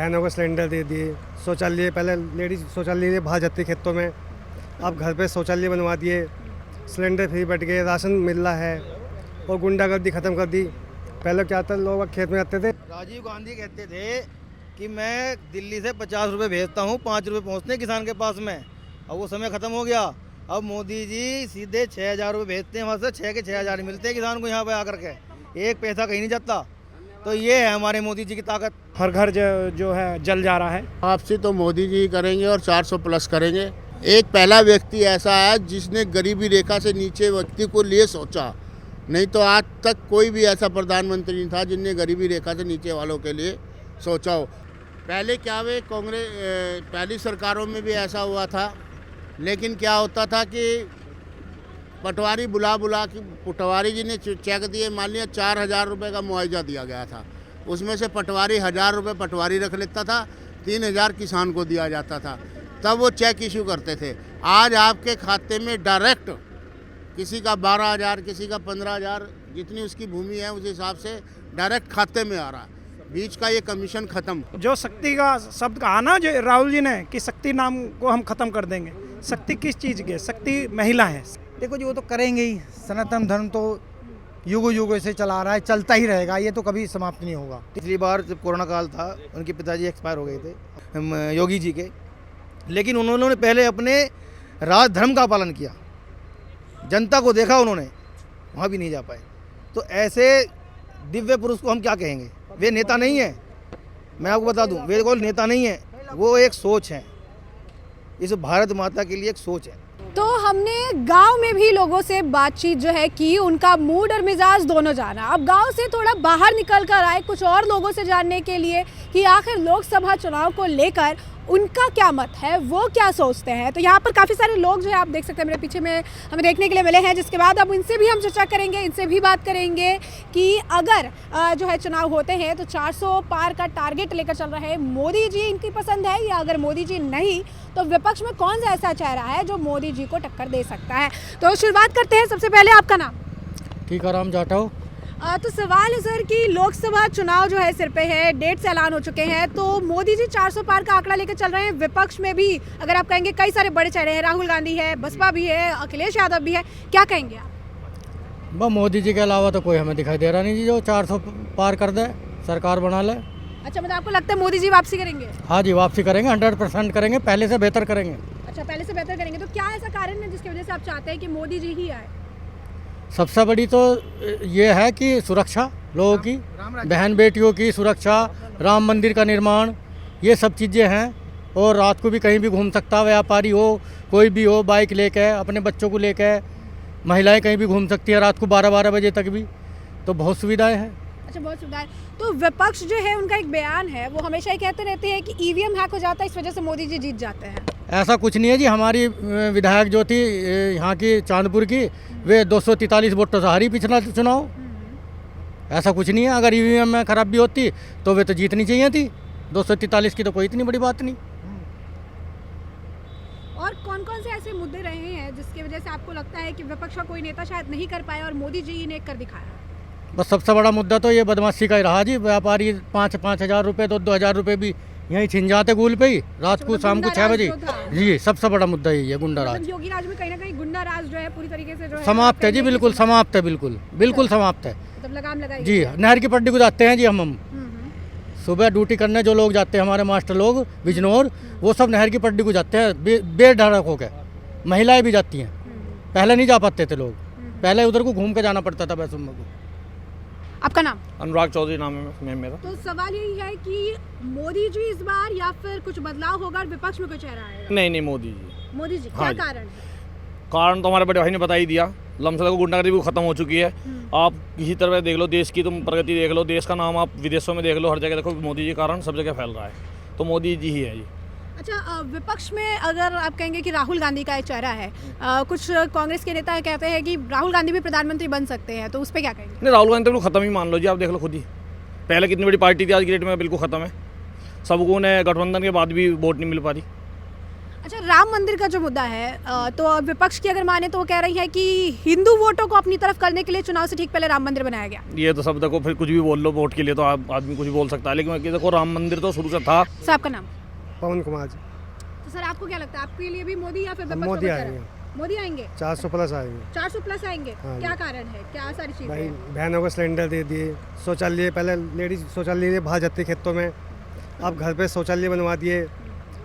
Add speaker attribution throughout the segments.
Speaker 1: बहनों को सिलेंडर दे दिए, शौचालय पहले लेडीज शौचालय बाहर जाती खेतों में, अब घर पे शौचालय बनवा दिए, सिलेंडर फ्री बढ़ गए, राशन मिल रहा है और गुंडागर्दी ख़त्म कर दी। पहले क्या था, लोग खेत में जाते थे।
Speaker 2: राजीव गांधी कहते थे कि मैं दिल्ली से 50 रुपये भेजता हूँ, 5 रुपये पहुँचते किसान के पास में। अब वो समय ख़त्म हो गया। अब मोदी जी सीधे 6,000 रुपये भेजते हैं, वहाँ से 6 के 6,000 मिलते हैं किसान को यहाँ पे आकर के, एक पैसा कहीं नहीं जाता। तो ये है हमारे मोदी जी की ताकत।
Speaker 3: हर घर जो है जल जा रहा है।
Speaker 4: वापसी तो मोदी जी करेंगे और 400 प्लस करेंगे। एक पहला व्यक्ति ऐसा है जिसने गरीबी रेखा से नीचे व्यक्ति को लिए सोचा, नहीं तो आज तक कोई भी ऐसा प्रधानमंत्री नहीं था जिनने गरीबी रेखा से नीचे वालों के लिए सोचा हो। पहले क्या वे कांग्रेस पहली सरकारों में भी ऐसा हुआ था, लेकिन क्या होता था कि पटवारी बुला के पटवारी जी ने चेक दिए, मान लिया 4,000 रुपये का मुआवजा दिया गया था, उसमें से पटवारी 1,000 रुपये पटवारी रख लेता था, 3,000 किसान को दिया जाता था, तब वो चेक इशू करते थे। आज आपके खाते में डायरेक्ट किसी का 12,000, किसी का 15,000, जितनी उसकी भूमि है उस हिसाब से डायरेक्ट खाते में आ रहा है। बीच का ये कमीशन खत्म।
Speaker 3: जो शक्ति का शब्द कहा ना जो राहुल जी ने कि शक्ति नाम को हम खत्म कर देंगे। शक्ति किस चीज़ की? शक्ति महिला है।
Speaker 5: देखो जी, वो तो करेंगे ही। सनातन धर्म तो युगों युगों से चला रहा है, चलता ही रहेगा, ये तो कभी समाप्त नहीं होगा।
Speaker 2: पिछली बार जब कोरोना काल था, उनके पिताजी एक्सपायर हो गए थे योगी जी के, लेकिन उन्होंने पहले अपने राज धर्म का पालन किया, जनता को देखा उन्होंने, वहाँ भी नहीं जा पाए। तो ऐसे दिव्य पुरुष को हम क्या कहेंगे? वे नेता नहीं है, मैं आपको बता दूं, वे कोई नेता नहीं है, वो एक सोच है, इस भारत माता के लिए एक सोच है।
Speaker 6: तो हमने गांव में भी लोगों से बातचीत जो है की, उनका मूड और मिजाज दोनों जाना। अब गांव से थोड़ा बाहर निकल कर आए कुछ और लोगों से जानने के लिए कि आखिर लोकसभा चुनाव को लेकर उनका क्या मत है, वो क्या सोचते हैं। तो यहाँ पर काफ़ी सारे लोग जो है आप देख सकते हैं मेरे पीछे में हमें देखने के लिए मिले हैं, जिसके बाद अब इनसे भी हम चर्चा करेंगे, इनसे भी बात करेंगे कि अगर जो है चुनाव होते हैं तो 400 पार का टारगेट लेकर चल रहे हैं, मोदी जी इनकी पसंद है या अगर मोदी जी नहीं तो विपक्ष में कौन सा ऐसा चेहरा है जो मोदी जी को टक्कर दे सकता है। तो शुरुआत करते हैं। सबसे पहले आपका नाम?
Speaker 7: टीकाराम जाटव।
Speaker 6: तो सवाल है सर कि लोकसभा चुनाव जो है सिर पे है, डेट से ऐलान हो चुके हैं, तो मोदी जी 400 पार का आंकड़ा लेकर चल रहे हैं। विपक्ष में भी अगर आप कहेंगे कई सारे बड़े चेहरे हैं, राहुल गांधी है, बसपा भी है, अखिलेश यादव भी है, क्या कहेंगे आप?
Speaker 7: बस मोदी जी के अलावा तो कोई हमें दिखाई दे रहा नहीं जी जो 400 पार कर दे, सरकार बना ले।
Speaker 6: अच्छा, मतलब आपको लगता है मोदी जी वापसी करेंगे?
Speaker 7: हाँ जी, वापसी करेंगे, 100% करेंगे, पहले से बेहतर करेंगे।
Speaker 6: अच्छा, पहले से बेहतर करेंगे। तो क्या ऐसा कारण है जिसकी वजह से आप चाहते हैं कि मोदी जी ही आए?
Speaker 7: सबसे बड़ी तो ये है कि सुरक्षा लोगों की, बहन बेटियों की सुरक्षा, राम मंदिर का निर्माण, ये सब चीज़ें हैं। और रात को भी कहीं भी घूम सकता, व्यापारी हो कोई भी हो, बाइक लेके अपने बच्चों को लेके, महिलाएं कहीं भी घूम सकती हैं रात को 12-12 बजे तक भी, तो बहुत सुविधाएं हैं।
Speaker 6: अच्छा, बहुत सुविधाएं। तो विपक्ष जो है उनका एक बयान है, वो हमेशा ही कहते रहते हैं कि ईवीएम हैक हो जाता है, इस वजह से मोदी जी जीत जाते हैं।
Speaker 7: ऐसा कुछ नहीं है जी। हमारी विधायक जो थी यहाँ की चांदपुर की, वे 243 वोटों से हारी पिछला चुनाव। ऐसा कुछ नहीं है। अगर ईवीएम में खराबी होती तो वे तो जीतनी चाहिए थी, 243 की तो कोई इतनी बड़ी बात नहीं।
Speaker 6: और कौन कौन से ऐसे मुद्दे रहे हैं जिसकी वजह से आपको लगता है कि विपक्ष का कोई नेता शायद नहीं कर पाया और मोदी जी ने कर दिखाया?
Speaker 7: बस सबसे बड़ा मुद्दा तो ये बदमाशी का ही रहा जी। व्यापारी 5-5 हज़ार रुपये, 2-2 हज़ार रुपये भी यहीं छिन जाते गूल पे ही, रात को शाम को 6 बजे। जी, सबसे बड़ा मुद्दा यही है, गुंडा राज।
Speaker 6: योगी राज में कहीं ना कहीं गुंडा राज जो है पूरी तरीके से जो है
Speaker 7: समाप्त है जी, बिल्कुल समाप्त है, बिल्कुल समाप्त है।
Speaker 6: मतलब लगाम लगाई
Speaker 7: जी, नहर की पट्टी को जाते हैं जी हम सुबह ड्यूटी करने जो लोग जाते हैं, हमारे मास्टर लोग बिजनौर, वो सब नहर की पट्टी को जाते हैं बेढड़क होकर। महिलाएं भी जाती हैं, पहले नहीं जा पाते थे लोग, पहले उधर को घूम के जाना पड़ता था वैष्णो को।
Speaker 6: आपका नाम?
Speaker 8: अनुराग चौधरी नाम है मेरा।
Speaker 6: तो सवाल यही है कि मोदी जी इस बार या फिर कुछ बदलाव होगा और विपक्ष में कुछ चेहरा आएगा?
Speaker 8: नहीं, मोदी जी।
Speaker 6: मोदी जी,
Speaker 8: हाँ
Speaker 6: क्या
Speaker 8: जी।
Speaker 6: कारण?
Speaker 8: कारण तो हमारे बड़े भाई ने बता ही दिया। लमसला को गुंडागर्दी भी खत्म हो चुकी है। आप किसी तरह देख लो, देश की तुम प्रगति देख लो, देश का नाम आप विदेशों में देख लो, हर जगह देखो मोदी जी के कारण सब जगह फैल रहा है, तो मोदी जी ही है जी।
Speaker 6: अच्छा, विपक्ष में अगर आप कहेंगे कि राहुल गांधी का एक चेहरा है, कुछ कांग्रेस के नेता कहते हैं कि राहुल गांधी भी प्रधानमंत्री बन सकते हैं, तो उस पर क्या कहेंगे?
Speaker 8: नहीं, राहुल गांधी तो खत्म ही मान लो जी, आप देख लो खुद ही। पहले कितनी बड़ी पार्टी थी, आज की डेट में बिल्कुल खत्म है। सबको ने गठबंधन के बाद भी वोट नहीं मिल पा रही।
Speaker 6: अच्छा, राम मंदिर का जो मुद्दा है तो विपक्ष की अगर माने तो वो कह रही है कि हिंदू वोटों को अपनी तरफ करने के लिए चुनाव से ठीक पहले राम मंदिर बनाया गया।
Speaker 8: ये तो सब देखो, फिर कुछ भी बोल लो वोट के लिए, तो आदमी कुछ भी बोल सकता है, लेकिन देखो राम मंदिर तो शुरू से था।
Speaker 6: सर आपका नाम?
Speaker 1: पवन कुमार जी।
Speaker 6: तो सर आपको क्या लगता है, आपके लिए भी मोदी या फिर विपक्ष
Speaker 1: मोदी
Speaker 6: को बचा
Speaker 1: आएंगे।
Speaker 6: रहा है? मोदी आएंगे,
Speaker 1: 400 प्लस आएंगे।
Speaker 6: 400 प्लस आएंगे।
Speaker 1: हाँ जी।
Speaker 6: क्या कारण है, क्या सारी चीजें
Speaker 1: भाई
Speaker 6: हैं?
Speaker 1: बहनों को सिलेंडर दे दिए, शौचालय पहले लेडीज शौचालय बाहर जाती खेतों में, अब घर पे शौचालय बनवा दिए,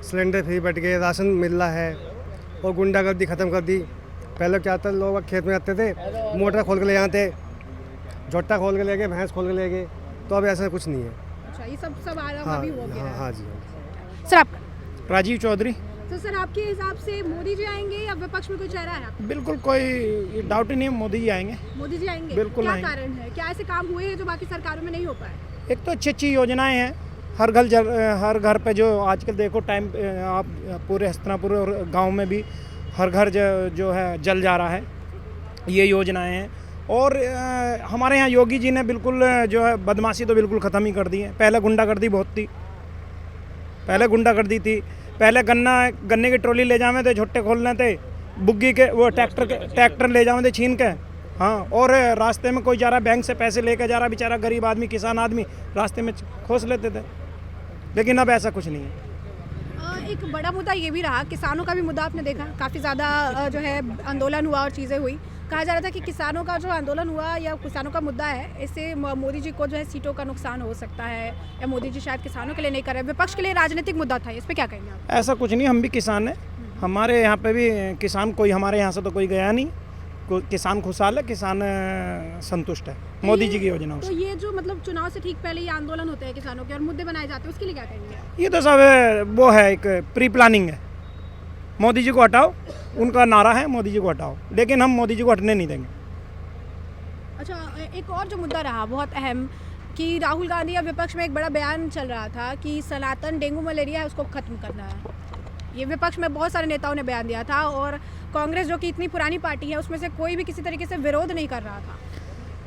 Speaker 1: सिलेंडर फ्री बैठ गए, राशन मिल रहा है और गुंडागर्दी ख़त्म कर दी। पहले क्या था, लोग खेत में आते थे, मोटर खोल के ले जाते, झोट्टा खोल के ले गए, भैंस खोल के ले गए, तो अब ऐसा कुछ नहीं है।
Speaker 6: अच्छा, ये सब आराम
Speaker 1: हाँ
Speaker 6: अभी हो गया
Speaker 1: हाँ
Speaker 6: है।
Speaker 1: हाँ जी।
Speaker 6: सर आपका?
Speaker 3: राजीव चौधरी।
Speaker 6: तो सर आपके हिसाब से मोदी जी आएंगे या विपक्ष में कोई चेहरा है आपका?
Speaker 3: बिल्कुल कोई डाउट ही नहीं है, मोदी जी आएंगे।
Speaker 6: मोदी जी आएंगे।
Speaker 3: बिल्कुल
Speaker 6: क्या
Speaker 3: आएंगे।
Speaker 6: कारण है, क्या ऐसे काम हुए हैं जो बाकी सरकारों में नहीं हो पाए?
Speaker 3: एक तो अच्छी अच्छी योजनाएं हैं, हर घर पे जो आजकल देखो टाइम आप पूरे हस्तिनापुर और गांव में भी हर घर जो है जल जा रहा है, ये योजनाएं हैं। और हमारे यहाँ योगी जी ने बिल्कुल जो है बदमाशी तो बिल्कुल ख़त्म ही कर दी है। पहले गुंडागर्दी बहुत थी, पहले गुंडागर्दी थी, पहले गन्ने की ट्रॉली ले जावे थे, झोट्टे खोलने थे, बुग्गी के वो ट्रैक्टर ले जावे थे छीन के। हाँ, और रास्ते में कोई जा रहा बैंक से पैसे लेके जा रहा, बेचारा गरीब आदमी, किसान आदमी रास्ते में खोस लेते थे, लेकिन अब ऐसा कुछ नहीं है।
Speaker 6: एक बड़ा मुद्दा ये भी रहा, किसानों का भी मुद्दा आपने देखा, काफ़ी ज़्यादा जो है आंदोलन हुआ और चीज़ें हुई। कहा जा रहा था कि किसानों का जो आंदोलन हुआ या किसानों का मुद्दा है, इससे मोदी जी को जो है सीटों का नुकसान हो सकता है, या मोदी जी शायद किसानों के लिए नहीं कर रहे, विपक्ष के लिए राजनीतिक मुद्दा था। इस पर क्या कहेंगे आप?
Speaker 3: ऐसा कुछ नहीं, हम भी किसान हैं, हमारे यहाँ पे भी किसान, कोई हमारे यहाँ से तो कोई गया नहीं, किसान खुशहाल है, किसान संतुष्ट है मोदी जी की योजनाओं
Speaker 6: तो
Speaker 3: से।
Speaker 6: ये जो मतलब चुनाव से ठीक पहले ये आंदोलन होते हैं किसानों के और मुद्दे बनाए जाते हैं, उसके लिए क्या कहेंगे?
Speaker 3: ये तो सब वो है, एक प्री प्लानिंग है। मोदी जी को हटाओ, उनका नारा है मोदी जी को हटाओ, लेकिन हम मोदी जी को हटने नहीं देंगे।
Speaker 6: अच्छा, एक और जो मुद्दा रहा बहुत अहम, कि राहुल गांधी या विपक्ष में एक बड़ा बयान चल रहा था कि सनातन डेंगू मलेरिया है उसको ख़त्म करना है। ये विपक्ष में बहुत सारे नेताओं ने बयान दिया था, और कांग्रेस जो कि इतनी पुरानी पार्टी है उसमें से कोई भी किसी तरीके से विरोध नहीं कर रहा था।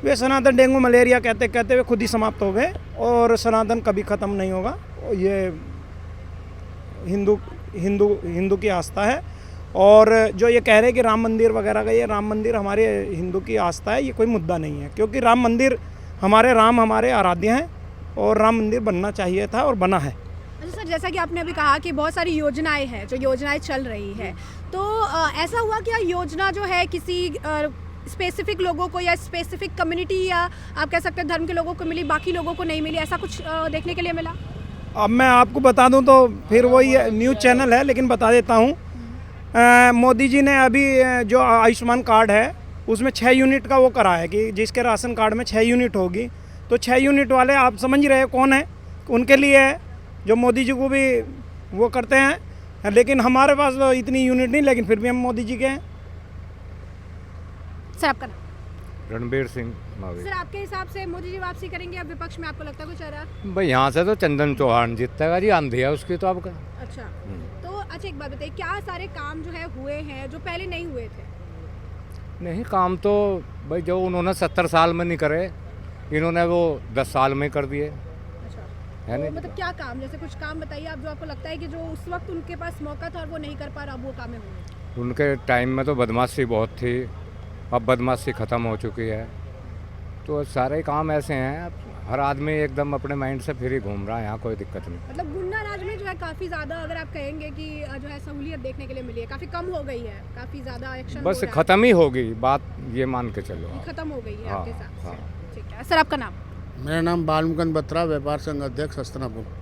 Speaker 3: वे सनातन डेंगू मलेरिया कहते कहते वे खुद ही समाप्त हो गए, और सनातन कभी ख़त्म नहीं होगा। ये हिंदू की आस्था है। और जो ये कह रहे हैं कि राम मंदिर वगैरह का, ये राम मंदिर हमारे हिंदू की आस्था है, ये कोई मुद्दा नहीं है, क्योंकि राम मंदिर राम हमारे आराध्य हैं, और राम मंदिर बनना चाहिए था और बना है।
Speaker 6: अच्छा सर, जैसा कि आपने अभी कहा कि बहुत सारी योजनाएं हैं, जो योजनाएं चल रही है, तो ऐसा हुआ क्या योजना जो है किसी स्पेसिफिक लोगों को या स्पेसिफिक कम्युनिटी या आप कह सकते हैं धर्म के लोगों को मिली, बाकी लोगों को नहीं मिली, ऐसा कुछ देखने के लिए मिला?
Speaker 3: अब मैं आपको बता दूं तो फिर वही न्यूज़ चैनल है, लेकिन बता देता हूं। मोदी जी ने अभी जो आयुष्मान कार्ड है उसमें 6 यूनिट का वो करा है कि जिसके राशन कार्ड में 6 यूनिट होगी, तो 6 यूनिट वाले आप समझ रहे हैं कौन है, उनके लिए है, जो मोदी जी को भी वो करते हैं। लेकिन हमारे पास तो इतनी यूनिट नहीं, लेकिन फिर भी हम मोदी जी के हैं।
Speaker 6: सर आपका नाम?
Speaker 9: रणबीर सिंह मावी।
Speaker 6: सर आपके हिसाब से मोदी जी वापसी करेंगे या विपक्ष में आपको लगता है कुछ आ रहा?
Speaker 9: भाई यहाँ से तो चंदन चौहान जीतेगा जी, आंधी है उसकी तो आपका।
Speaker 6: अच्छा, तो अच्छा एक बात बताइए, क्या सारे काम जो है हुए हैं जो पहले नहीं हुए थे?
Speaker 9: नहीं, काम तो भाई जो उन्होंने 70 साल में नहीं करे, इन्होंने वो 10 साल में कर दिए,
Speaker 6: अच्छा,
Speaker 9: है
Speaker 6: तो
Speaker 9: नहीं।
Speaker 6: मतलब क्या काम, जैसे कुछ काम बताइए आप जो आपको लगता है कि जो उस वक्त उनके पास मौका था और वो नहीं कर पा रहा, अब वो काम है हुए?
Speaker 9: उनके टाइम में तो बदमाशी बहुत थी, अब बदमाशी ख़त्म हो चुकी है, तो सारे काम ऐसे हैं, हर आदमी एकदम अपने माइंड से फ्री घूम रहा है, यहाँ कोई दिक्कत नहीं।
Speaker 6: मतलब गुंडा राज में जो है काफ़ी ज़्यादा, अगर आप कहेंगे कि जो है सहूलियत देखने के लिए मिली है, काफ़ी कम हो गई है, काफ़ी ज़्यादा एक्शन
Speaker 9: बस ख़त्म ही होगी बात, ये मान के चलो आप।
Speaker 6: खत्म हो गई है
Speaker 9: हाँ,
Speaker 6: आपके हिसाब से?
Speaker 9: हाँ।
Speaker 6: ठीक है सर, आपका नाम?
Speaker 4: मेरा नाम बालमुकुंद बत्रा, व्यापार संघ अध्यक्ष हस्तिनापुर।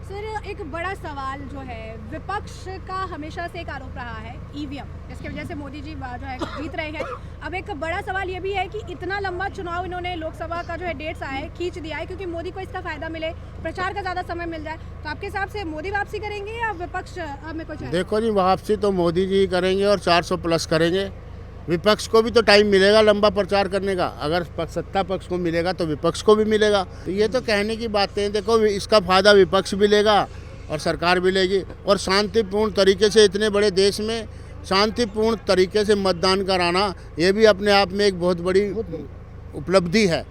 Speaker 6: सर एक बड़ा सवाल जो है, विपक्ष का हमेशा से एक आरोप रहा है ईवीएम, जिसकी वजह से मोदी जी जो है जीत रहे हैं। अब एक बड़ा सवाल ये भी है कि इतना लंबा चुनाव इन्होंने लोकसभा का जो है डेट्स आए खींच दिया है, क्योंकि मोदी को इसका फ़ायदा मिले, प्रचार का ज़्यादा समय मिल जाए। तो आपके हिसाब से मोदी वापसी करेंगे या विपक्ष में कुछ है?
Speaker 4: देखो जी, वापसी तो मोदी जी ही करेंगे और 400 प्लस करेंगे। विपक्ष को भी तो टाइम मिलेगा लंबा प्रचार करने का, अगर सत्ता पक्ष को मिलेगा तो विपक्ष को भी मिलेगा। तो ये तो कहने की बातें हैं, देखो इसका फ़ायदा विपक्ष भी लेगा और सरकार भी लेगी। और शांतिपूर्ण तरीके से इतने बड़े देश में शांतिपूर्ण तरीके से मतदान कराना, ये भी अपने आप में एक बहुत बड़ी उपलब्धि है।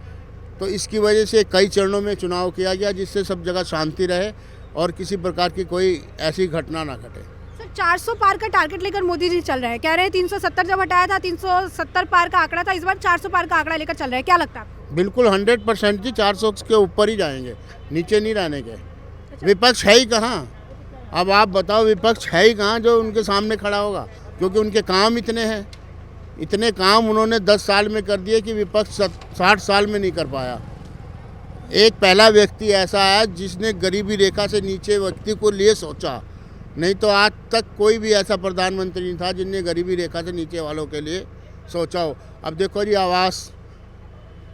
Speaker 4: तो इसकी वजह से कई चरणों में चुनाव किया गया, जिससे सब जगह शांति रहे और किसी प्रकार की कोई ऐसी घटना ना घटे।
Speaker 6: सर 400 पार का टारगेट लेकर मोदी जी चल रहे हैं, कह रहे हैं 370 जब हटाया था 370 पार का आंकड़ा था, इस बार 400 पार का आंकड़ा लेकर चल रहे हैं, क्या लगता है आपको?
Speaker 4: बिल्कुल 100% जी 400 के ऊपर ही जाएंगे, नीचे नहीं रहने के। विपक्ष है ही कहाँ? अब आप बताओ विपक्ष है ही कहाँ जो उनके सामने खड़ा होगा, क्योंकि उनके काम इतने हैं, इतने काम उन्होंने 10 साल में कर दिए कि विपक्ष 60 साल में नहीं कर पाया। एक पहला व्यक्ति ऐसा है जिसने गरीबी रेखा से नीचे व्यक्ति को लिए सोचा, नहीं तो आज तक कोई भी ऐसा प्रधानमंत्री नहीं था जिनने गरीबी रेखा से नीचे वालों के लिए सोचा हो। अब देखो जी आवास,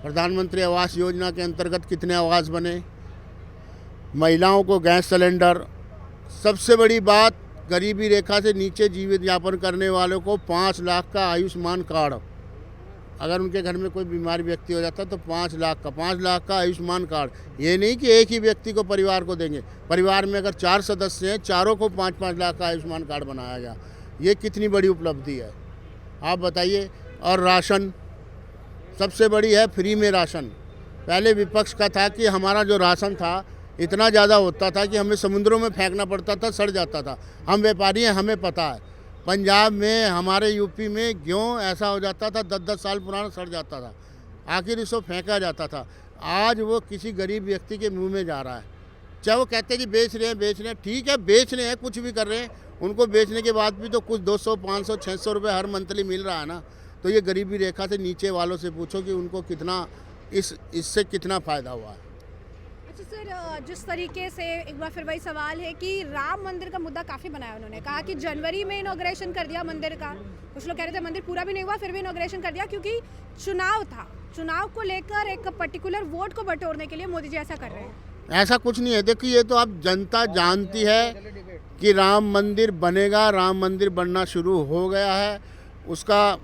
Speaker 4: प्रधानमंत्री आवास योजना के अंतर्गत कितने आवास बने, महिलाओं को गैस सिलेंडर, सबसे बड़ी बात गरीबी रेखा से नीचे जीवित यापन करने वालों को 5 लाख का आयुष्मान कार्ड, अगर उनके घर में कोई बीमार व्यक्ति हो जाता तो 5 लाख का आयुष्मान कार्ड। ये नहीं कि एक ही व्यक्ति को परिवार को देंगे, परिवार में अगर 4 सदस्य हैं, चारों को 5-5 लाख का आयुष्मान कार्ड बनाया गया। ये कितनी बड़ी उपलब्धि है आप बताइए। और राशन सबसे बड़ी है, फ्री में राशन। पहले विपक्ष का था कि हमारा जो राशन था इतना ज़्यादा होता था कि हमें समुद्रों में फेंकना पड़ता था, सड़ जाता था। हम व्यापारी हैं, हमें पता है। पंजाब में, हमारे यूपी में गेहूँ ऐसा हो जाता था 10-10 साल पुराना सड़ जाता था, आखिर इसको फेंका जाता था। आज वो किसी गरीब व्यक्ति के मुंह में जा रहा है। चाहे वो कहते हैं कि बेच रहे हैं, ठीक है बेच रहे हैं, कुछ भी कर रहे हैं, उनको बेचने के बाद भी तो कुछ 200, 500, 600 रुपये हर मंथली मिल रहा है ना। तो ये गरीबी रेखा से नीचे वालों से पूछो कि उनको कितना इससे कितना फ़ायदा हुआ है।
Speaker 6: अच्छा सर, जिस तरीके से एक बार फिर वही सवाल है कि राम मंदिर का मुद्दा काफ़ी बनाया उन्होंने, कहा कि जनवरी में इनॉग्रेशन कर दिया मंदिर का। कुछ लोग कह रहे थे मंदिर पूरा भी नहीं हुआ फिर भी इनॉग्रेशन कर दिया क्योंकि चुनाव था, चुनाव को लेकर एक पर्टिकुलर वोट को बटोरने के लिए मोदी जी ऐसा कर रहे हैं।
Speaker 4: ऐसा कुछ नहीं है। देखिए ये तो अब जनता जानती है कि राम मंदिर बनेगा, राम मंदिर बनना शुरू हो गया है, उसका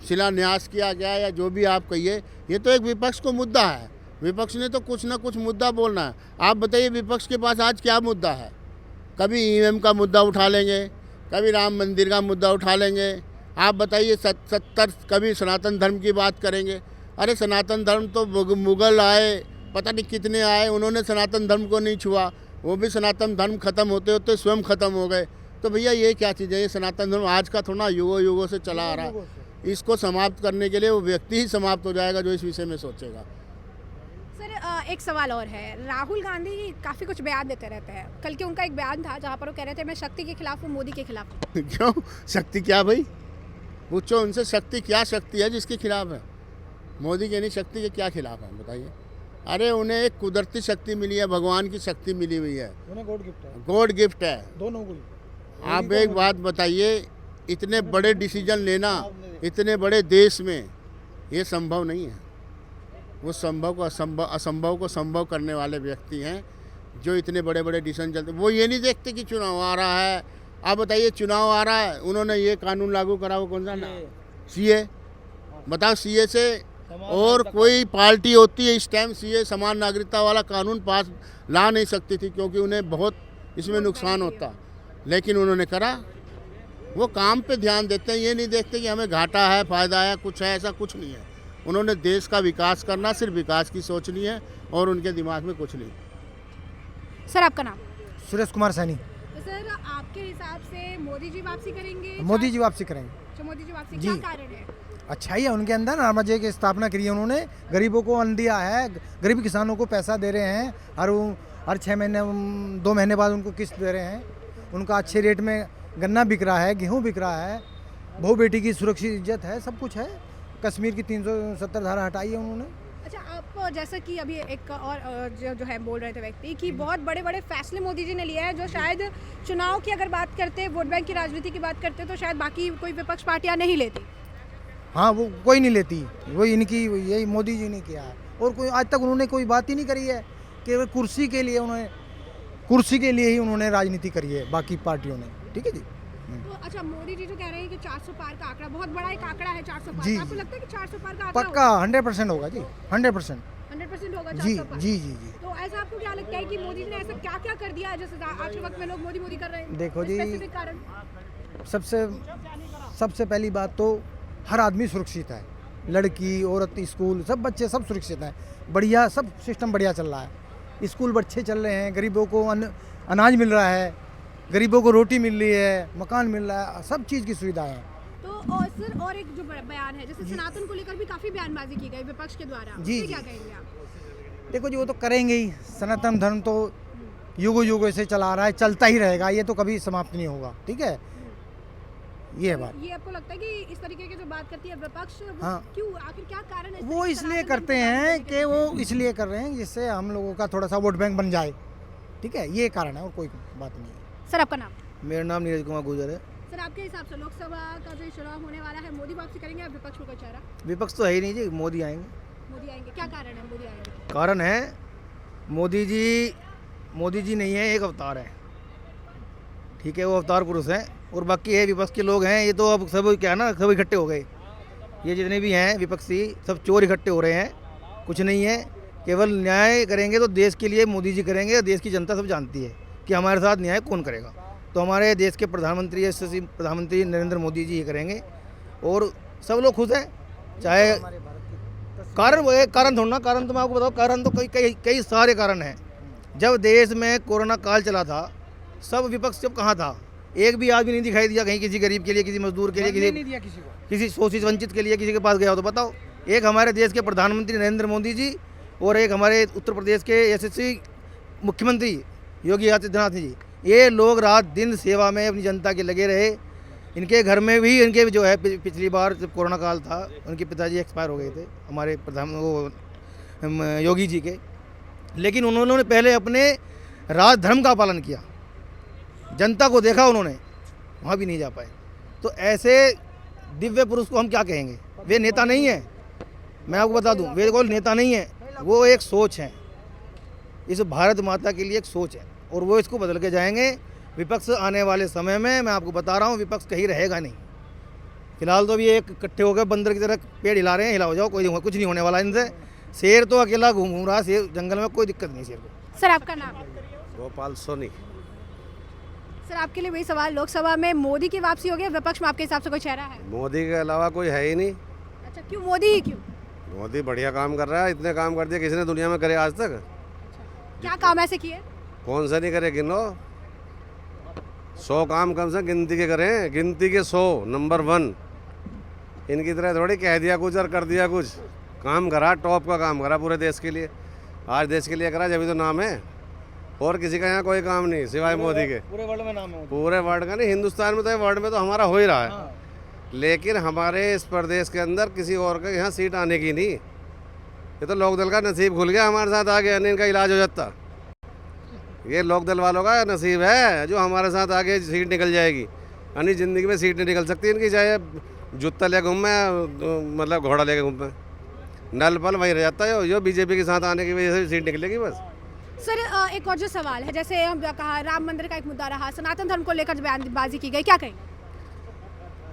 Speaker 4: शिलान्यास किया गया या जो भी आप कहिए, ये तो एक विपक्ष को मुद्दा है। विपक्ष ने तो कुछ ना कुछ मुद्दा बोलना है। आप बताइए विपक्ष के पास आज क्या मुद्दा है? कभी ईवीएम का मुद्दा उठा लेंगे, कभी राम मंदिर का मुद्दा उठा लेंगे। आप बताइए 70 कभी सनातन धर्म की बात करेंगे। अरे सनातन धर्म तो मुगल आए, पता नहीं कितने आए, उन्होंने सनातन धर्म को नहीं छुआ, वो भी सनातन धर्म खत्म होते होते स्वयं खत्म हो गए। तो भैया ये क्या चीज़ है? ये सनातन धर्म आज का थोड़ा युगों से चला आ रहा है। इसको समाप्त करने के लिए वो व्यक्ति ही समाप्त हो जाएगा जो इस विषय में सोचेगा।
Speaker 6: सर एक सवाल और है, राहुल गांधी काफ़ी कुछ बयान देते रहते हैं। कल के उनका एक बयान था जहाँ पर वो कह रहे थे मैं शक्ति के खिलाफ हूँ, मोदी के खिलाफ।
Speaker 4: क्यों शक्ति क्या भाई? पूछो उनसे शक्ति क्या शक्ति है जिसके खिलाफ है? मोदी के नहीं, शक्ति के क्या खिलाफ है बताइए? अरे उन्हें एक कुदरती शक्ति मिली है, भगवान की शक्ति मिली हुई है, गॉड गिफ्ट है दोनों को। आप एक बात बताइए, इतने बड़े डिसीजन लेना इतने बड़े देश में ये संभव नहीं है। वो असंभव को संभव करने वाले व्यक्ति हैं जो इतने बड़े बड़े डिसीजन चलते। वो ये नहीं देखते कि चुनाव आ रहा है। आप बताइए चुनाव आ रहा है, उन्होंने ये कानून लागू करा, वो कौन सा सीए? बताओ सीए से और कोई पार्टी होती है इस टाइम सीए समान नागरिकता वाला कानून पास ला नहीं सकती थी, क्योंकि उन्हें बहुत इसमें नुकसान होता, लेकिन उन्होंने करा। वो काम पे ध्यान देते हैं, ये नहीं देखते कि हमें घाटा है, फ़ायदा है, कुछ है, ऐसा कुछ नहीं है। उन्होंने देश का विकास करना, सिर्फ विकास की सोचनी है और उनके दिमाग में कुछ नहीं।
Speaker 6: सर आपका नाम?
Speaker 5: सुरेश कुमार सैनी।
Speaker 6: तो सर आपके हिसाब से मोदी जी वापसी करेंगे?
Speaker 5: मोदी जी वापसी करेंगे।
Speaker 6: अच्छा मोदी जी वापसी,
Speaker 5: जी।
Speaker 6: क्या कारण है?
Speaker 5: अच्छा ही है उनके अंदर, रामराज्य की स्थापना करी है उन्होंने, गरीबों को अन्न दिया है, गरीब किसानों को पैसा दे रहे हैं, हर 6 महीने 2 महीने बाद उनको किस्त दे रहे हैं, उनका अच्छे रेट में गन्ना बिक रहा है, गेहूँ बिक रहा है, बहू बेटी की सुरक्षित इज्जत है, सब कुछ है। कश्मीर की 370 धारा हटाई है उन्होंने।
Speaker 6: अच्छा आप जैसा कि अभी एक और जो है बोल रहे थे व्यक्ति कि बहुत बड़े बड़े फैसले मोदी जी ने लिए हैं जो शायद चुनाव की अगर बात करते, वोट बैंक की राजनीति की बात करते तो शायद बाकी कोई विपक्ष पार्टियां नहीं लेती।
Speaker 5: हाँ वो कोई नहीं लेती, वो इनकी यही मोदी जी ने किया है। और कोई आज तक उन्होंने कोई बात ही नहीं करी है कि कुर्सी के लिए ही उन्होंने राजनीति करी है बाकी पार्टियों ने। ठीक है जी।
Speaker 6: तो अच्छा मोदी जी जो कह रहे हैं कि 400 पार का आंकड़ा बहुत बड़ा एक आंकड़ा है, 400 पार
Speaker 5: जी,
Speaker 6: आपको लगता है कि 400 पार का आंकड़ा
Speaker 5: पक्का 100% होगा जी, 100%
Speaker 6: 100% होगा
Speaker 5: जी
Speaker 6: 400 पार?
Speaker 5: जी जी जी।
Speaker 6: तो ऐसा आपको क्या लगता है कि मोदी जी ने ऐसा क्या क्या कर दिया है जैसे आज के वक्त में लोग मोदी मोदी कर रहे हैं?
Speaker 5: देखो जी,
Speaker 6: स्पेसिफिक कारण?
Speaker 5: सबसे पहली बात तो हर आदमी सुरक्षित है, लड़की औरत स्कूल सब बच्चे सब सुरक्षित हैं, बढ़िया सब सिस्टम बढ़िया चल रहा है, स्कूल बच्चे चल रहे हैं, गरीबों को अनाज मिल रहा है, गरीबों को रोटी मिल रही है, मकान मिल रहा है, सब चीज़ की सुविधा है।
Speaker 6: तो और सर और एक जो बयान है, जैसे सनातन को लेकर भी काफी बयानबाजी की गई विपक्ष के द्वारा,
Speaker 5: जी,
Speaker 6: उससे क्या
Speaker 5: जी।
Speaker 6: कहेंगे आप?
Speaker 5: देखो जी, वो तो करेंगे ही। सनातन धर्म तो युगों युगों से चला रहा है, चलता ही रहेगा, ये तो कभी समाप्त नहीं होगा। ठीक है, ये है बात।
Speaker 6: ये आपको लगता है कि इस तरीके की जो बात करती है विपक्ष, वो
Speaker 5: हाँ।
Speaker 6: क्यों, आखिर क्या कारण है?
Speaker 5: वो इसलिए करते हैं कि वो इसलिए कर रहे हैं जिससे हम लोगों का थोड़ा सा वोट बैंक बन जाए। ठीक है, ये कारण है और कोई बात नहीं है।
Speaker 6: सर आपका नाम?
Speaker 2: मेरा नाम नीरज कुमार गुजर है।
Speaker 6: सर आपके हिसाब से लोकसभा का जो चुनाव होने वाला है, मोदी वापसी करेंगे या विपक्ष को कोई चेहरा?
Speaker 2: विपक्ष तो है ही नहीं जी, मोदी आएंगे।
Speaker 6: मोदी आएंगे, क्या कारण है मोदी आएंगे?
Speaker 2: कारण है मोदी जी नहीं है, एक अवतार है। ठीक है, वो अवतार पुरुष हैं और बाकी है विपक्ष के लोग हैं, ये तो अब सब क्या है ना, सब इकट्ठे हो गए। ये जितने भी हैं विपक्षी सब चोर इकट्ठे हो रहे हैं, कुछ नहीं है। केवल न्याय करेंगे तो देश के लिए मोदी जी करेंगे, देश की जनता सब जानती है कि हमारे साथ न्याय कौन करेगा। तो हमारे देश के प्रधानमंत्री यशस्वी प्रधानमंत्री नरेंद्र मोदी जी ही करेंगे और सब लोग खुश हैं। चाहे कारण वो एक कारण थोड़ा ना, कारण तो मैं आपको बताऊँ, कारण तो कई सारे कारण हैं। जब देश में कोरोना काल चला था, सब विपक्ष जब कहाँ था, एक भी आदमी नहीं दिखाई दिया कहीं, किसी गरीब के लिए, किसी मजदूर के लिए,
Speaker 5: नहीं दिया किसी को।
Speaker 2: किसी शोषित वंचित के लिए किसी के पास गया हो तो बताओ। एक हमारे देश के प्रधानमंत्री नरेंद्र मोदी जी और एक हमारे उत्तर प्रदेश के यशस्वी मुख्यमंत्री योगी आदित्यनाथ जी, ये लोग रात दिन सेवा में अपनी जनता के लगे रहे। इनके घर में भी इनके जो है पिछली बार जब कोरोना काल था, उनके पिताजी एक्सपायर हो गए थे हमारे योगी जी के, लेकिन उन्होंने पहले अपने राज धर्म का पालन किया। जनता को देखा उन्होंने, वहाँ भी नहीं जा पाए। तो ऐसे दिव्य पुरुष को हम क्या कहेंगे? वे नेता नहीं है, मैं आपको बता दूं, वे कोई नेता नहीं है, वो एक सोच है। इस भारत माता के लिए एक सोच है और वो इसको बदल के जाएंगे। विपक्ष आने वाले समय में मैं आपको बता रहा हूँ, विपक्ष कहीं रहेगा नहीं। फिलहाल तो अभी एक इकट्ठे होकर बंदर की तरह पेड़ हिला रहे हैं, हिलाओ जाओ, कुछ नहीं होने वाला इनसे। शेर तो अकेला घूम रहा, शेर जंगल में, कोई दिक्कत नहीं शेर को।
Speaker 6: सर आपका नाम?
Speaker 10: गोपाल सोनी।
Speaker 6: सर आपके लिए वही सवाल, लोकसभा में मोदी की वापसी हो गई, विपक्ष में आपके हिसाब से कोई चेहरा है?
Speaker 10: मोदी के अलावा कोई है ही नहीं।
Speaker 6: अच्छा, क्यों मोदी ही क्यों?
Speaker 10: मोदी बढ़िया काम कर रहा है, इतने काम कर दिए किसी ने दुनिया में करे आज तक।
Speaker 6: क्या काम ऐसे किए?
Speaker 10: कौन सा नहीं करे, गिनो। 100 काम कम से गिनती के करें, गिनती के 100 नंबर 1। इनकी तरह थोड़ी कह दिया कुछ और कर दिया कुछ। काम करा, टॉप का काम करा पूरे देश के लिए। आज देश के लिए करा, जब तो नाम है। और किसी का यहाँ कोई काम नहीं सिवाय मोदी के।
Speaker 2: पूरे वर्ल्ड में नाम है,
Speaker 10: पूरे वर्ल्ड का नहीं, हिंदुस्तान में तो वर्ल्ड में तो हमारा हो ही रहा है। लेकिन हमारे इस प्रदेश के अंदर किसी और का यहाँ सीट आने की नहीं। ये तो लोकदल का नसीब खुल गया, हमारे साथ आ गया, नहीं इनका इलाज हो जाता। ये लोकदल वालों का नसीब है जो हमारे साथ आगे सीट निकल जाएगी। यानी ज़िंदगी में सीट नहीं निकल सकती इनकी, चाहे जूता ले घूमे, मतलब घोड़ा लेके घूमे, नल पल वहीं रह जाता है। जो बीजेपी के साथ आने की वजह से सीट निकलेगी बस।
Speaker 6: सर एक और जो सवाल है, जैसे हम कहा राम मंदिर का एक मुद्दा रहा, सनातन धर्म को लेकर बयानबाजी की गई, क्या कहेंगे?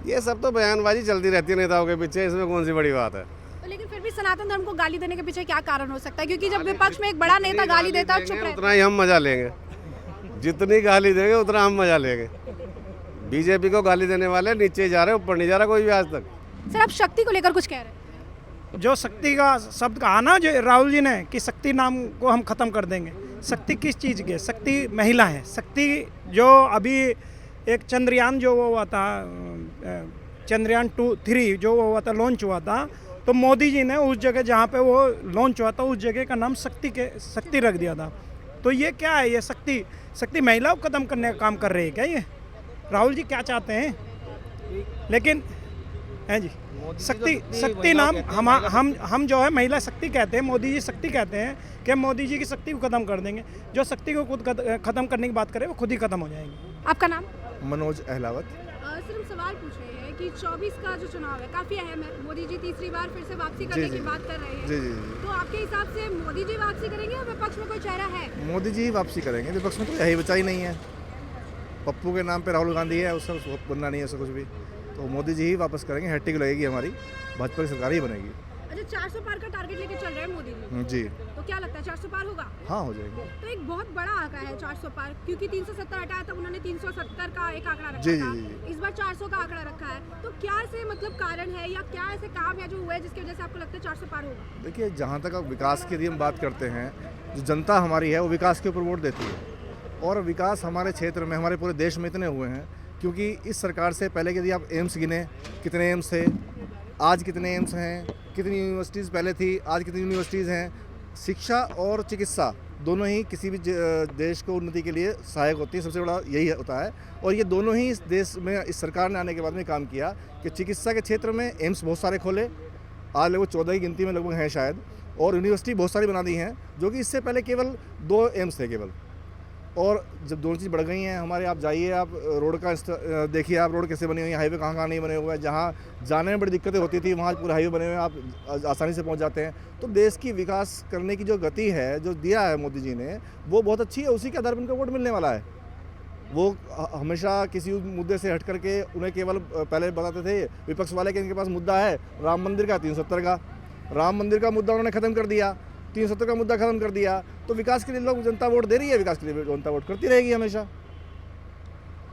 Speaker 10: ये सब तो बयानबाजी चलती रहती है नेताओं के पीछे, इसमें कौन सी बड़ी बात है।
Speaker 6: तो लेकिन फिर भी सनातन धर्म को गाली देने के पीछे क्या कारण हो सकता है? क्योंकि जब विपक्ष में एक बड़ा नेता गाली देता है, चुप रहता है।
Speaker 10: उतना ही हम मजा लेंगे, जितनी गाली देंगे उतना हम मजा लेंगे। बीजेपी को गाली देने वाले नीचे जा रहे, ऊपर नहीं जा रहा कोई भी आज तक।
Speaker 6: सर आप शक्ति को लेकर कुछ कह रहे हैं?
Speaker 3: जो शक्ति का शब्द कहा ना जो राहुल जी ने कि शक्ति नाम को हम ख़त्म कर देंगे। शक्ति किस चीज़ की है? शक्ति महिला है। शक्ति जो अभी एक चंद्रयान जो वो हुआ था, चंद्रयान 2-3 जो वो हुआ था, लॉन्च हुआ था, तो मोदी जी ने उस जगह जहाँ पे वो लॉन्च हुआ था उस जगह का नाम शक्ति रख दिया था। तो ये क्या है? ये शक्ति महिला को ख़त्म करने का काम कर रही है क्या? ये राहुल जी क्या चाहते हैं? लेकिन है जी शक्ति नाम हम जो है महिला शक्ति कहते हैं, मोदी जी शक्ति कहते हैं कि मोदी जी की शक्ति को खत्म कर देंगे। जो शक्ति को खुद खत्म करने की बात करें वो खुद ही खत्म हो जाएंगे।
Speaker 6: आपका नाम?
Speaker 2: मनोज अहलावत।
Speaker 6: सर हम सवाल पूछ रहे हैं कि 24 का जो चुनाव है काफी अहम है, मोदी जी तीसरी बार फिर से वापसी करने की बात कर रहे हैं।
Speaker 2: जी।
Speaker 6: तो आपके हिसाब से मोदी जी वापसी करेंगे और विपक्ष में कोई चेहरा है?
Speaker 2: मोदी जी ही वापसी करेंगे, विपक्ष में तो यही बचा ही नहीं है। पप्पू के नाम पे राहुल गांधी है, उससे बनना नहीं है उससे कुछ भी। तो मोदी जी ही वापस करेंगे, हैट्रिक लगेगी हमारी, भाजपा की सरकार ही बनेगी।
Speaker 6: अच्छा, 400 पार का टारगेट लेके चल रहे हैं मोदी
Speaker 2: जी।
Speaker 6: तो क्या लगता है 400 पार होगा?
Speaker 2: हाँ, हो जाएगी।
Speaker 6: तो एक बहुत बड़ा आंकड़ा है 400 पार, क्योंकि 370 हटाया था उन्होंने, 370 का एक आंकड़ा रखा था। इस बार 400 का आंकड़ा रखा है। तो क्या ऐसे मतलब कारण है या क्या ऐसे काम है जो हुआ है जिसकी वजह से आपको लगता है 400 पार होगा?
Speaker 2: देखिए, जहाँ तक विकास की यदि हम बात करते हैं, जो जनता हमारी है वो विकास के ऊपर वोट देती है। और विकास हमारे क्षेत्र में, हमारे पूरे देश में इतने हुए हैं क्योंकि इस सरकार से पहले यदि आप एम्स गिने, कितने एम्स थे, आज कितने एम्स हैं, कितनी यूनिवर्सिटीज़ पहले थी, आज कितनी यूनिवर्सिटीज़ हैं। शिक्षा और चिकित्सा दोनों ही किसी भी देश को उन्नति के लिए सहायक होती है, सबसे बड़ा यही होता है। और ये दोनों ही इस देश में, इस सरकार ने आने के बाद में काम किया कि चिकित्सा के क्षेत्र में एम्स बहुत सारे खोले, आज लगभग 14 की गिनती में लगभग हैं शायद, और यूनिवर्सिटी बहुत सारी बना दी हैं, जो कि इससे पहले केवल 2 एम्स थे केवल। और जब दोनों चीज़ बढ़ गई हैं हमारे, आप जाइए, आप रोड का देखिए, आप रोड कैसे बनी हुई है, हाईवे कहाँ कहाँ नहीं बने हुए हैं, जहाँ जाने में बड़ी दिक्कतें होती थी वहाँ पूरे हाईवे बने हुए हैं, आप आसानी से पहुँच जाते हैं। तो देश की विकास करने की जो गति है, जो दिया है मोदी जी ने, वो बहुत अच्छी है। उसी के आधार पर उनको वोट मिलने वाला है। वो हमेशा किसी मुद्दे से हट करके उन्हें केवल पहले बताते थे विपक्ष वाले कि इनके पास मुद्दा है राम मंदिर का, 370 का, राम मंदिर का मुद्दा उन्होंने ख़त्म कर दिया, 370 का मुद्दा खत्म कर दिया। तो विकास के लिए लोग, जनता वोट दे रही है, विकास के लिए जनता वोट करती रहेगी हमेशा।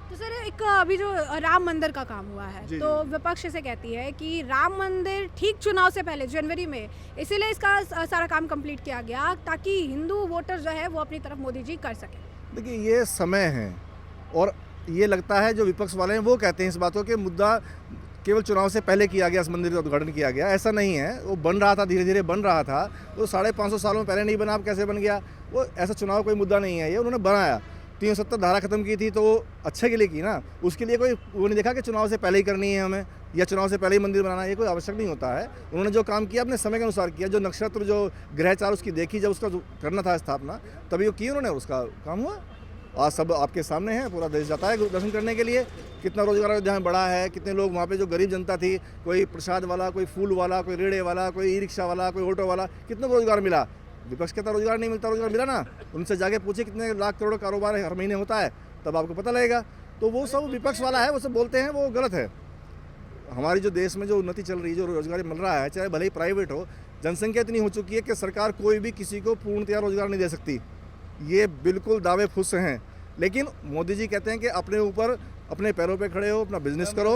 Speaker 6: तो सर एक अभी जो राम मंदिर का काम हुआ है,
Speaker 2: जी,
Speaker 6: तो विपक्ष से कहती है कि राम मंदिर ठीक चुनाव से पहले जनवरी में, इसीलिए इसका सारा काम कंप्लीट किया गया ताकि हिंदू वोटर जो है वो अपनी तरफ मोदी जी कर सके।
Speaker 2: देखिए, ये समय है और ये लगता है जो विपक्ष वाले हैं वो कहते हैं इस बात को कि मुद्दा केवल चुनाव से पहले किया गया, इस मंदिर का उद्घाटन किया गया। ऐसा नहीं है, वो बन रहा था, धीरे धीरे बन रहा था। वो 550 सालों में पहले नहीं बना, अब कैसे बन गया? वो ऐसा चुनाव कोई मुद्दा नहीं है, ये उन्होंने बनाया। 370 धारा खत्म की थी तो वो अच्छे के लिए की ना, उसके लिए कोई वो नहीं देखा कि चुनाव से पहले ही करनी है हमें, या चुनाव से पहले ही मंदिर बनाना, ये कोई आवश्यक नहीं होता है। उन्होंने जो काम किया अपने समय के अनुसार किया, जो नक्षत्र, जो ग्रहचार उसकी देखी, जब उसका जो करना था स्थापना, तभी वो की उन्होंने, उसका काम हुआ। आज सब आपके सामने है, पूरा देश जाता है दर्शन करने के लिए। कितना रोजगार अयोध्या में बढ़ा है, कितने लोग वहाँ पे, जो गरीब जनता थी, कोई प्रसाद वाला, कोई फूल वाला, कोई रेड़े वाला, कोई ई रिक्शा वाला, कोई ऑटो वाला, कितना रोजगार मिला। विपक्ष कहता रोजगार नहीं मिलता, रोजगार मिला ना। उनसे जाके पूछे कितने लाख करोड़ कारोबार हर महीने होता है, तब आपको पता लगेगा। तो वो सब विपक्ष वाला है, वो सब बोलते हैं, वो गलत है। हमारी जो देश में जो उन्नति चल रही है, जो रोजगार मिल रहा है, चाहे भले ही प्राइवेट हो, जनसंख्या इतनी हो चुकी है कि सरकार कोई भी किसी को पूर्णतया रोजगार नहीं दे सकती। ये बिल्कुल दावे फुस हैं। लेकिन मोदी जी कहते हैं कि अपने ऊपर, अपने पैरों पे खड़े हो, अपना बिजनेस करो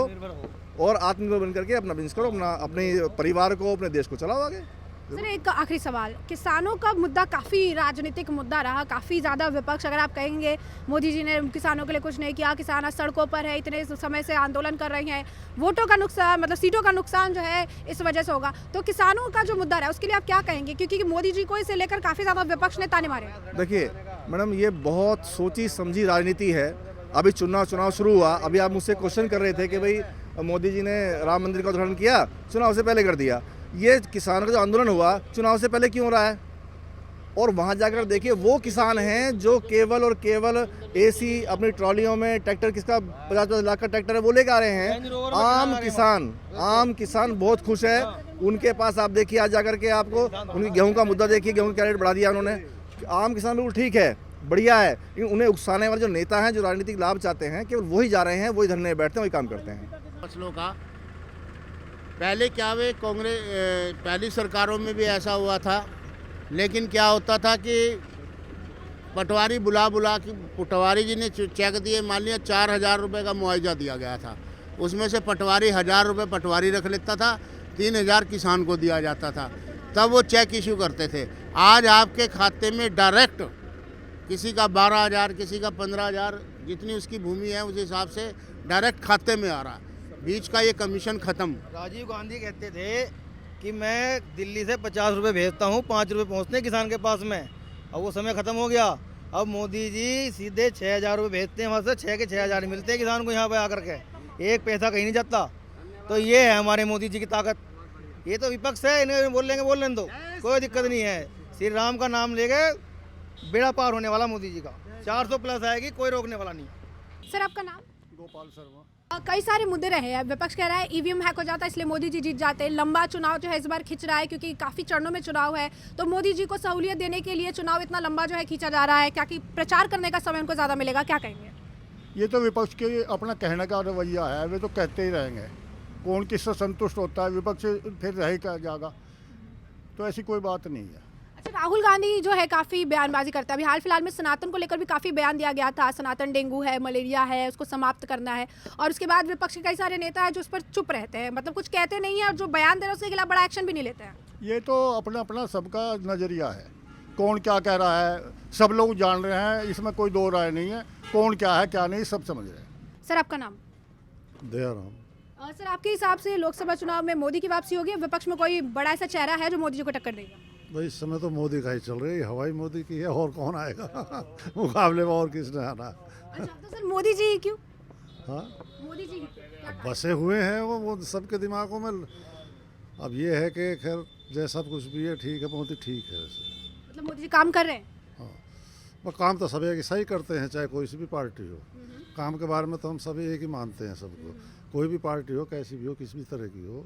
Speaker 2: और आत्मनिर्भर बन करके अपना बिजनेस करो, अपने परिवार को, अपने देश को चलाओ आगे।
Speaker 6: सर एक आखिरी सवाल, किसानों का मुद्दा काफ़ी राजनीतिक मुद्दा रहा, काफ़ी ज़्यादा विपक्ष, अगर आप कहेंगे मोदी जी ने किसानों के लिए कुछ नहीं किया, किसान आज सड़कों पर है, इतने समय से आंदोलन कर रहे हैं, वोटों का नुकसान, मतलब सीटों का नुकसान जो है इस वजह से होगा, तो किसानों का जो मुद्दा है उसके लिए आप क्या कहेंगे? क्योंकि मोदी जी को इसे लेकर काफ़ी ज़्यादा विपक्ष ने ताने मारे।
Speaker 2: देखिए मैडम, ये बहुत सोची समझी राजनीति है। अभी चुनाव शुरू हुआ, अभी आप मुझसे क्वेश्चन कर रहे थे कि भाई मोदी जी ने राम मंदिर का उद्घाटन किया, चुनाव से पहले कर दिया। ये किसानों का जो आंदोलन हुआ चुनाव से पहले क्यों हो रहा है? और वहाँ जाकर देखिए, वो किसान हैं जो केवल और केवल एसी अपनी ट्रॉलियों में, ट्रैक्टर किसका 50-50 लाख का ट्रैक्टर है वो लेकर आ रहे हैं। आम किसान बहुत खुश है। उनके पास आप देखिए, आज जाकर के आपको उनकी गेहूं का मुद्दा देखिए, गेहूं का रेट बढ़ा दिया उन्होंने। आम किसान बिल्कुल ठीक है, बढ़िया है, लेकिन उन्हें उकसाने वाले जो नेता हैं, जो राजनीतिक लाभ चाहते हैं, केवल वही जा रहे हैं, वही धरने में बैठते हैं, वही काम करते हैं।
Speaker 4: फसलों का पहले क्या वे कांग्रेस पहली सरकारों में भी ऐसा हुआ था, लेकिन क्या होता था कि पटवारी बुला के, पटवारी जी ने चेक दिए, मान लिया 4,000 रुपये का मुआवजा दिया गया था, उसमें से पटवारी 1,000 रुपये पटवारी रख लेता था, 3,000 किसान को दिया जाता था, तब वो चेक इशू करते थे। आज आपके खाते में डायरेक्ट किसी का 12,000, किसी का 15,000, जितनी उसकी भूमि है उस हिसाब से डायरेक्ट खाते में आ रहा है। बीच का ये कमीशन खत्म।
Speaker 2: राजीव गांधी कहते थे कि मैं दिल्ली से 50 रुपये भेजता हूँ, 5 रुपये पहुँचते हैं किसान के पास में। अब वो समय खत्म हो गया। अब मोदी जी सीधे 6,000 रुपये भेजते हैं, वहाँ से 6 के 6,000 मिलते हैं किसान को यहाँ पे आकर के, एक पैसा कहीं नहीं जाता। तो ये है हमारे मोदी जी की ताकत। ये तो विपक्ष है, इन्हें बोल लेंगे दो, कोई दिक्कत नहीं है। श्री राम का नाम लेके बेड़ा पार होने वाला मोदी जी का, 400 प्लस आएगी, कोई रोकने वाला नहीं।
Speaker 6: सर आपका नाम?
Speaker 11: गोपाल शर्मा।
Speaker 6: कई सारे मुद्दे रहे हैं, विपक्ष कह रहा है ईवीएम हैक हो जाता है इसलिए मोदी जी जीत जाते हैं, लंबा चुनाव जो है इस बार खिंच रहा है क्योंकि काफ़ी चरणों में चुनाव है, तो मोदी जी को सहूलियत देने के लिए चुनाव इतना लंबा जो है खींचा जा रहा है, क्या कि प्रचार करने का समय उनको ज़्यादा मिलेगा, क्या कहेंगे?
Speaker 11: ये तो विपक्ष के अपना कहने का रवैया है, वे तो कहते ही रहेंगे। कौन किससे संतुष्ट होता है? विपक्ष फिर रहे क्या जाएगा, तो ऐसी कोई बात नहीं है।
Speaker 6: अच्छा, राहुल गांधी जो है काफ़ी बयानबाजी करता है, अभी हाल फिलहाल में सनातन को लेकर भी काफ़ी बयान दिया गया था, सनातन डेंगू है, मलेरिया है, उसको समाप्त करना है, और उसके बाद विपक्ष के कई सारे नेता हैं जो उस पर चुप रहते हैं, मतलब कुछ कहते नहीं है, और जो बयान दे रहे हैं उसके खिलाफ बड़ा एक्शन भी नहीं लेते हैं।
Speaker 11: ये तो अपना अपना सबका नज़रिया है। कौन क्या कह रहा है सब लोग जान रहे हैं, इसमें कोई दो राय नहीं है। कौन क्या है क्या नहीं सब समझ रहे हैं।
Speaker 6: सर आपका नाम?
Speaker 11: दयाराम।
Speaker 6: सर आपके हिसाब से लोकसभा चुनाव में मोदी की वापसी होगी, विपक्ष में कोई बड़ा ऐसा चेहरा है जो मोदी जी को टक्कर देगा?
Speaker 11: भाई इस समय तो मोदी का ही चल रही है, हवाई मोदी की है, और कौन आएगा मुकाबले में और किसने आना।
Speaker 6: अच्छा तो सर मोदी जी क्यों?
Speaker 11: हाँ
Speaker 6: मोदी जी क्या कारण?
Speaker 11: बसे हुए हैं वो सबके दिमागों में। अब ये है कि खैर जैसा कुछ भी है ठीक है, मोदी ठीक है वैसे।
Speaker 6: मतलब मोदी जी काम कर रहे हैं?
Speaker 11: हाँ वो काम तो सब एक सही करते हैं, चाहे कोई सी भी पार्टी हो। काम के बारे में तो हम सभी एक ही मानते हैं सबको, कोई भी पार्टी हो, कैसी भी हो, किसी भी तरह की हो,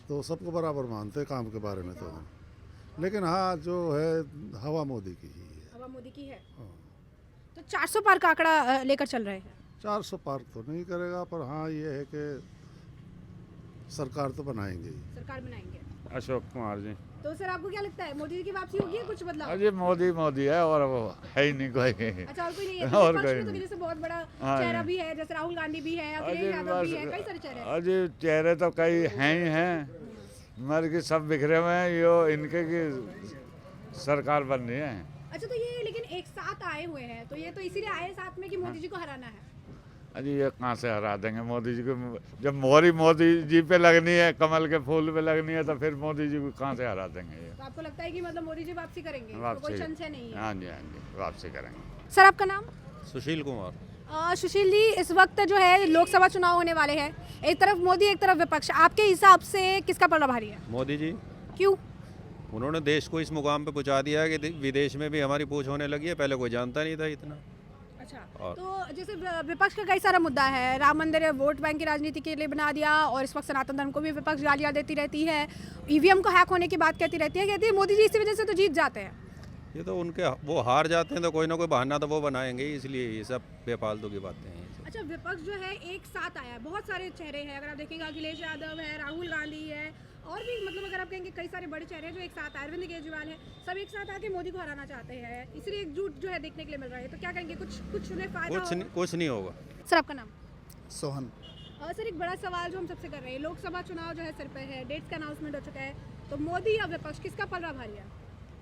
Speaker 11: तो सबको बराबर मानते हैं काम के बारे में तो हम। लेकिन हाँ जो है हवा मोदी की ही है।
Speaker 6: हवा मोदी की है।
Speaker 11: हाँ।
Speaker 6: तो 400 पार का आंकड़ा लेकर चल रहे हैं।
Speaker 11: 400 पार तो नहीं करेगा, पर हाँ ये है कि सरकार तो बनाएंगे ही।
Speaker 6: सरकार बनाएंगे।
Speaker 12: अशोक कुमार जी।
Speaker 6: तो सर आपको क्या लगता है मोदी जी की वापसी होगी या कुछ बदलाव?
Speaker 12: अजय मोदी है और वो है ही नहीं कोई।
Speaker 6: अच्छा और कोई नहीं है?
Speaker 12: और
Speaker 6: विपक्ष
Speaker 12: कोई
Speaker 6: में तो
Speaker 12: नहीं।
Speaker 6: जैसे बहुत बड़ा
Speaker 12: हाँ,
Speaker 6: चेहरा भी है, जैसे राहुल गांधी भी है, अखिलेश यादव भी है, कई सारे चेहरे हैं।
Speaker 12: अजय चेहरे तो कई हैं ही हैं, मर के सब बिखरे हुए हैं। यो इनके की सरकार बन रही है।
Speaker 6: अच्छा तो ये लेकिन एक साथ आए हुए हैं, तो ये तो इसीलिए आए साथ में कि मोदी जी को हराना है।
Speaker 12: अजी ये कहाँ से हरा देंगे मोदी जी को? जब मोहरी मोदी जी पे लगनी है, कमल के फूल पे लगनी है, तो फिर मोदी जी को कहाँ से हरा देंगे? ये
Speaker 6: तो आपको लगता है कि मतलब मोदी जी वापसी करेंगे? तो
Speaker 12: वापसी।
Speaker 6: कोई संशय नहीं है।
Speaker 12: हाँ जी वापसी करेंगे।
Speaker 6: सर आपका नाम?
Speaker 10: सुशील कुमार।
Speaker 6: सुशील जी इस वक्त जो है लोकसभा चुनाव होने वाले हैं, एक तरफ मोदी एक तरफ विपक्ष, आपके हिसाब से किसका पलड़ा भारी है?
Speaker 10: मोदी जी,
Speaker 6: क्यों?
Speaker 10: उन्होंने देश को इस मुकाम पे पहुंचा दिया है कि विदेश में भी हमारी पूछ होने लगी है, पहले कोई जानता नहीं था इतना।
Speaker 6: अच्छा
Speaker 10: और-
Speaker 6: तो जैसे विपक्ष का कई सारा मुद्दा है, राम मंदिर वोट बैंक की राजनीति के लिए बना दिया, और इस वक्त सनातन धर्म को भी विपक्ष गालियां देती रहती है, ईवीएम को हैक होने की बात कहती रहती है मोदी जी इसी वजह से तो जीत जाते हैं।
Speaker 10: ये तो उनके वो हार जाते हैं तो कोई ना कोई बहाना तो वो बनाएंगे ही, इसलिए ये सब बेफालतू की बातें हैं।
Speaker 6: अच्छा विपक्ष जो है एक साथ आया है, बहुत सारे चेहरे हैं, अगर आप देखेंगे अखिलेश यादव है, राहुल गांधी है, और भी मतलब अगर आप कहेंगे कई सारे बड़े चेहरे हैं जो एक साथ, अरविंद केजरीवाल है, सब एक साथ आके मोदी को हराना चाहते हैं, इसलिए एकजुट जो है देखने के लिए मिल रहा है। तो क्या कहेंगे, कुछ उन्हें फायदा होगा?
Speaker 10: कुछ नहीं होगा।
Speaker 6: सर आपका नाम?
Speaker 5: सोहन।
Speaker 6: सर एक बड़ा सवाल जो हम सबसे कर रहे हैं, लोकसभा चुनाव जो है सिर पे है, डेट्स का अनाउंसमेंट हो चुका है, तो मोदी या विपक्ष किसका पलड़ा भारी है?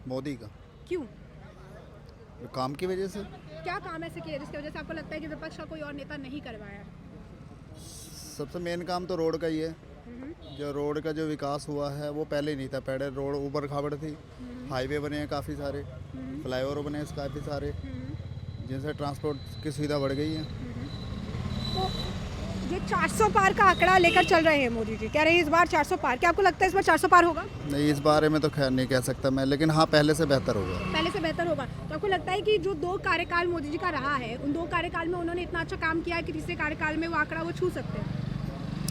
Speaker 5: मोदी का।
Speaker 6: क्यों?
Speaker 5: काम की वजह से।
Speaker 6: क्या काम ऐसे किए जिसकी वजह से आपको लगता है कि विपक्ष का कोई और नेता नहीं करवाया?
Speaker 5: सबसे मेन काम तो रोड का ही है। जो रोड का जो विकास हुआ है वो पहले नहीं था, पहले रोड ऊबड़ खाबड़ थी, हाईवे बने हैं काफ़ी सारे, फ्लाईओवर बने हैं काफ़ी सारे, जिनसे ट्रांसपोर्ट की सुविधा बढ़ गई है।
Speaker 6: तो ये 400 पार का आंकड़ा लेकर चल रहे हैं मोदी जी, कह रहे हैं इस बार 400 पार, क्या आपको लगता है इस बार 400 पार होगा?
Speaker 5: नहीं, इस बारे में तो खैर नहीं कह सकता मैं, लेकिन हाँ पहले से बेहतर होगा।
Speaker 6: पहले से बेहतर होगा। तो आपको लगता है कि जो 2 कार्यकाल मोदी जी का रहा है, उन 2 कार्यकाल में उन्होंने इतना अच्छा काम किया है कि तीसरे कार्यकाल में वो आंकड़ा वो छू सकते हैं?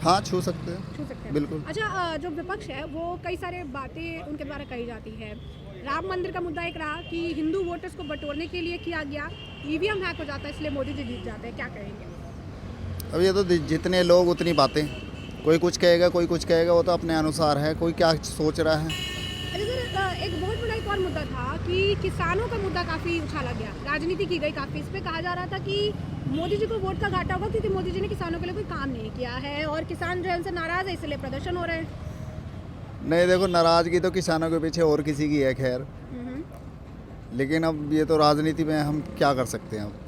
Speaker 5: हाँ छू सकते हैं।
Speaker 6: छू सकते हैं
Speaker 5: बिल्कुल।
Speaker 6: अच्छा जो विपक्ष है वो कई सारे बातें उनके द्वारा कही जाती है, राम मंदिर का मुद्दा एक रहा कि हिंदू वोटर्स को बटोरने के लिए किया गया, ईवीएम हैक हो जाता है इसलिए मोदी जी जीत जाते हैं, क्या कहेंगे?
Speaker 5: अब ये तो जितने लोग उतनी बातें, कोई कुछ कहेगा कोई कुछ कहेगा, वो तो अपने अनुसार है, कोई क्या सोच रहा है।
Speaker 6: अच्छा सर एक बहुत बड़ा एक और मुद्दा था कि किसानों का मुद्दा काफ़ी उछाला गया, राजनीति की गई काफ़ी, इस पर कहा जा रहा था कि मोदी जी को वोट का घाटा होगा क्योंकि मोदी जी ने किसानों के लिए कोई काम नहीं किया है, और किसान जो है उनसे नाराज़ है इसलिए प्रदर्शन हो रहे हैं।
Speaker 5: नहीं देखो, नाराज़गी तो किसानों के पीछे और किसी की है खैर, लेकिन अब ये तो राजनीति में हम क्या कर सकते हैं अब,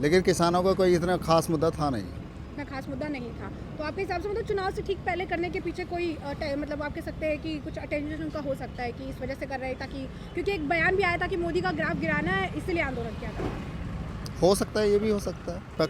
Speaker 5: लेकिन किसानों का कोई इतना खास मुद्दा था नहीं।
Speaker 6: इतना खास मुद्दा नहीं था, तो आपके हिसाब से मतलब चुनाव से ठीक पहले करने के पीछे कोई मतलब आप कह सकते हैं कि कुछ अटेंशन उनका हो सकता है कि इस वजह से कर रहे हैं, ताकि क्योंकि एक बयान भी आया था कि मोदी का ग्राफ गिराना है इसलिए आंदोलन किया था।
Speaker 5: हो सकता है, ये भी हो सकता है, पक्ष